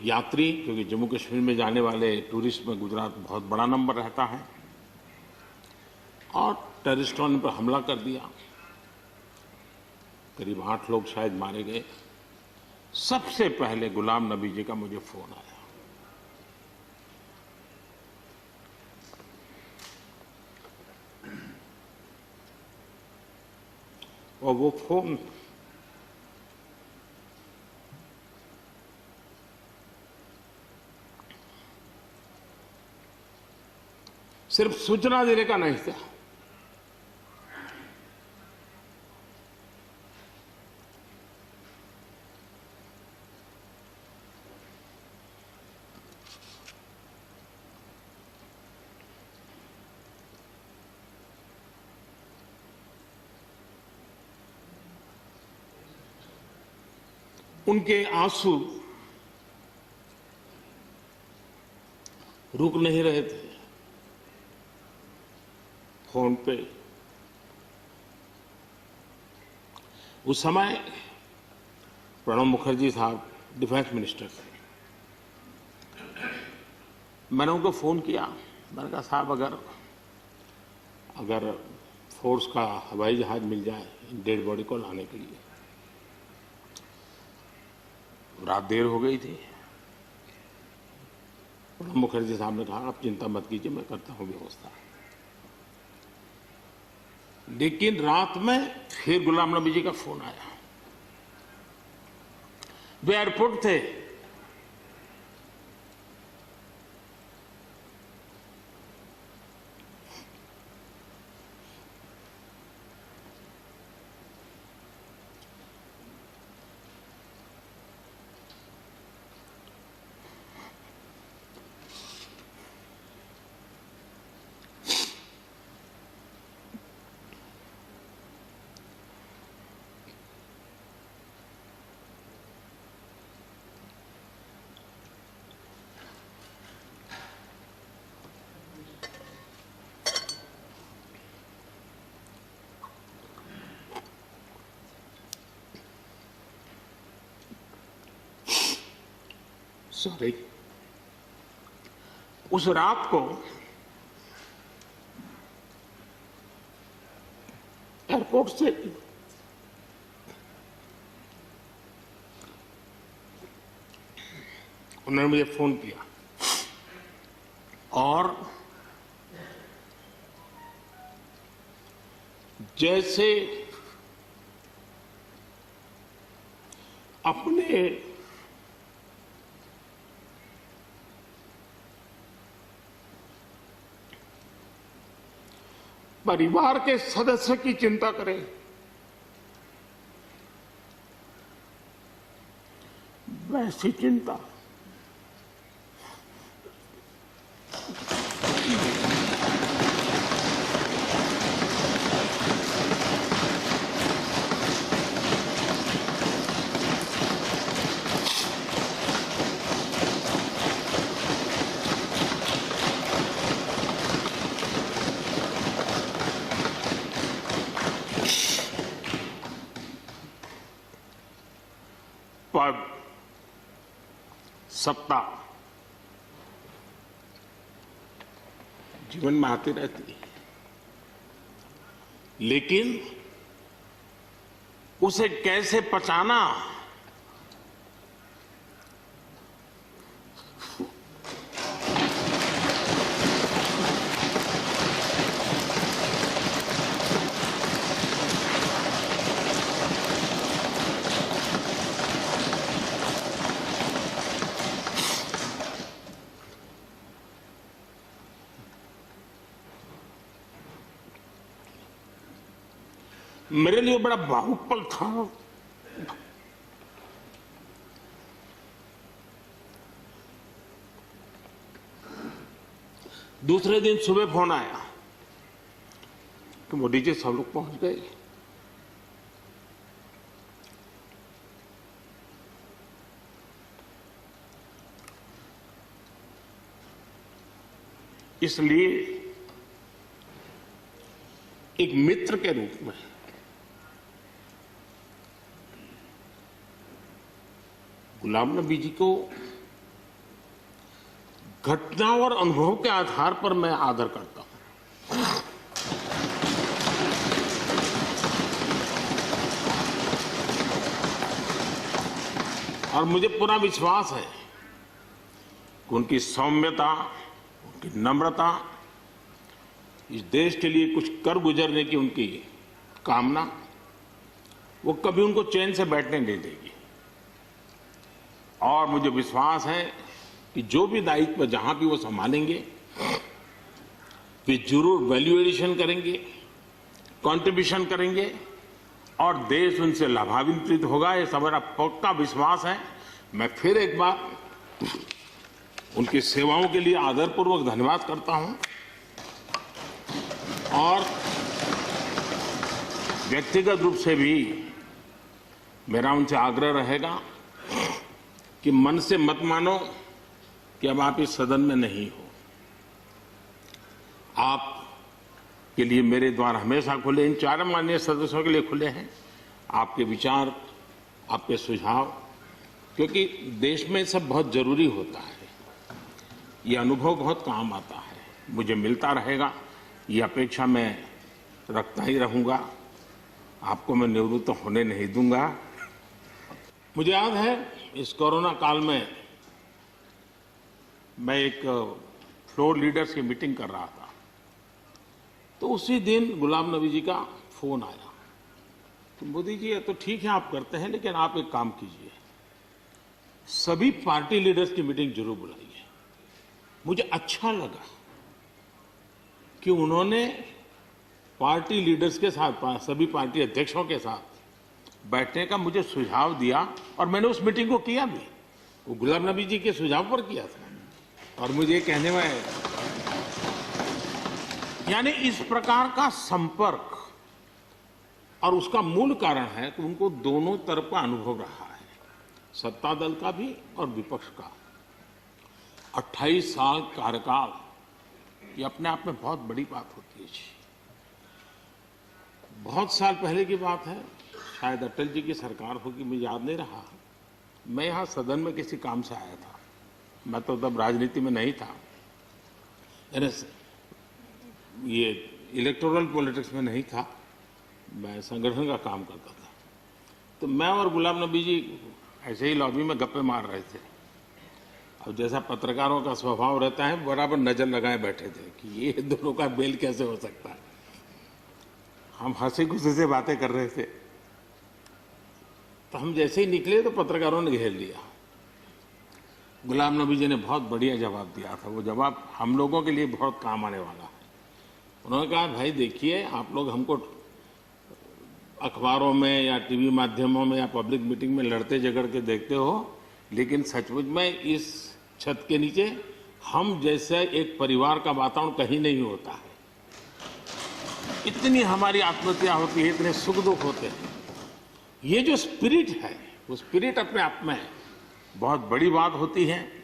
यात्री, क्योंकि जम्मू कश्मीर में जाने वाले टूरिस्ट में गुजरात बहुत बड़ा नंबर रहता है, और टेररिस्टों ने पर हमला कर दिया। करीब 8 लोग शायद मारे गए। सबसे पहले गुलाम नबी जी का मुझे फोन आया। और वो फोन सिर्फ सूचना देने का नहीं था, उनके आंसू रुक नहीं रहे थे। फोन पे उस समय प्रणब मुखर्जी साहब डिफेंस मिनिस्टर थे। मैंने उनको फोन किया, मैंने कहा साहब अगर फोर्स का हवाई जहाज मिल जाए डेड बॉडी को लाने के लिए। रात देर हो गई थी। प्रणब मुखर्जी साहब ने कहा आप चिंता मत कीजिए, मैं करता हूं व्यवस्था। लेकिन रात में फिर गुलाम नबी जी का फोन आया। वे एयरपोर्ट थे। सॉरी, उस रात को एयरपोर्ट से उन्होंने मुझे फोन किया और जैसे अपने परिवार के सदस्य की चिंता करें, वैसी चिंता पद, सत्ता जीवन में आती रहती है, लेकिन उसे कैसे पचाना, मेरे लिए बड़ा भावुक पल था। दूसरे दिन सुबह फोन आया कि मोदी जी सब लोग पहुंच गए। इसलिए एक मित्र के रूप में गुलाम नबी जी को घटना और अनुभव के आधार पर मैं आदर करता हूं। और मुझे पूरा विश्वास है कि उनकी सौम्यता, उनकी नम्रता, इस देश के लिए कुछ कर गुजरने की उनकी कामना, वो कभी उनको चैन से बैठने नहीं देगी। और मुझे विश्वास है कि जो भी दायित्व जहां भी वो संभालेंगे, वे जरूर वैल्यू एडिशन करेंगे, कंट्रीब्यूशन करेंगे और देश उनसे लाभान्वित होगा। ये मेरा पक्का विश्वास है। मैं फिर एक बार उनकी सेवाओं के लिए आदरपूर्वक धन्यवाद करता हूं और व्यक्तिगत रूप से भी मेरा उनसे आग्रह रहेगा कि मन से मत मानो कि अब आप इस सदन में नहीं हो। आप के लिए मेरे द्वार हमेशा खुले, इन चारों माननीय सदस्यों के लिए खुले हैं। आपके विचार, आपके सुझाव, क्योंकि देश में सब बहुत जरूरी होता है। ये अनुभव बहुत काम आता है, मुझे मिलता रहेगा, ये अपेक्षा मैं रखता ही रहूंगा। आपको मैं निवृत्त होने नहीं दूंगा। मुझे याद है इस कोरोना काल में मैं एक फ्लोर लीडर्स की मीटिंग कर रहा था, तो उसी दिन गुलाम नबी जी का फोन आया। तो मोदी जी, ये तो ठीक है आप करते हैं, लेकिन आप एक काम कीजिए, सभी पार्टी लीडर्स की मीटिंग जरूर बुलाइए। मुझे अच्छा लगा कि उन्होंने पार्टी लीडर्स के साथ, सभी पार्टी अध्यक्षों के साथ बैठने का मुझे सुझाव दिया और मैंने उस मीटिंग को किया भी। वो गुलाम नबी जी के सुझाव पर किया था। और मुझे कहने में, यानी इस प्रकार का संपर्क, और उसका मूल कारण है कि उनको दोनों तरफ का अनुभव रहा है, सत्ता दल का भी और विपक्ष का। 28 साल कार्यकाल, ये अपने आप में बहुत बड़ी बात होती है। बहुत साल पहले की बात है, शायद अटल जी की सरकार होगी, मुझे याद नहीं रहा। मैं यहां सदन में किसी काम से आया था। मैं तो तब राजनीति में नहीं था, ये इलेक्टोरल पॉलिटिक्स में नहीं था, मैं संगठन का काम करता था। तो मैं और गुलाम नबी जी ऐसे ही लॉबी में गप्पे मार रहे थे। अब जैसा पत्रकारों का स्वभाव रहता है, बराबर नजर लगाए बैठे थे कि ये दोनों का मेल कैसे हो सकता है। हम हंसी खुशी से बातें कर रहे थे, तो हम जैसे ही निकले तो पत्रकारों ने घेर लिया। गुलाम नबी जी ने बहुत बढ़िया जवाब दिया था। वो जवाब हम लोगों के लिए बहुत काम आने वाला है। उन्होंने कहा, भाई देखिए, आप लोग हमको अखबारों में या टीवी माध्यमों में या पब्लिक मीटिंग में लड़ते झगड़ के देखते हो, लेकिन सचमुच में इस छत के नीचे हम जैसे एक परिवार का वातावरण कहीं नहीं होता है। इतनी हमारी आत्महत्या होती है, इतने सुख दुख होते हैं। ये जो स्पिरिट है, वो स्पिरिट अपने आप में बहुत बड़ी बात होती है।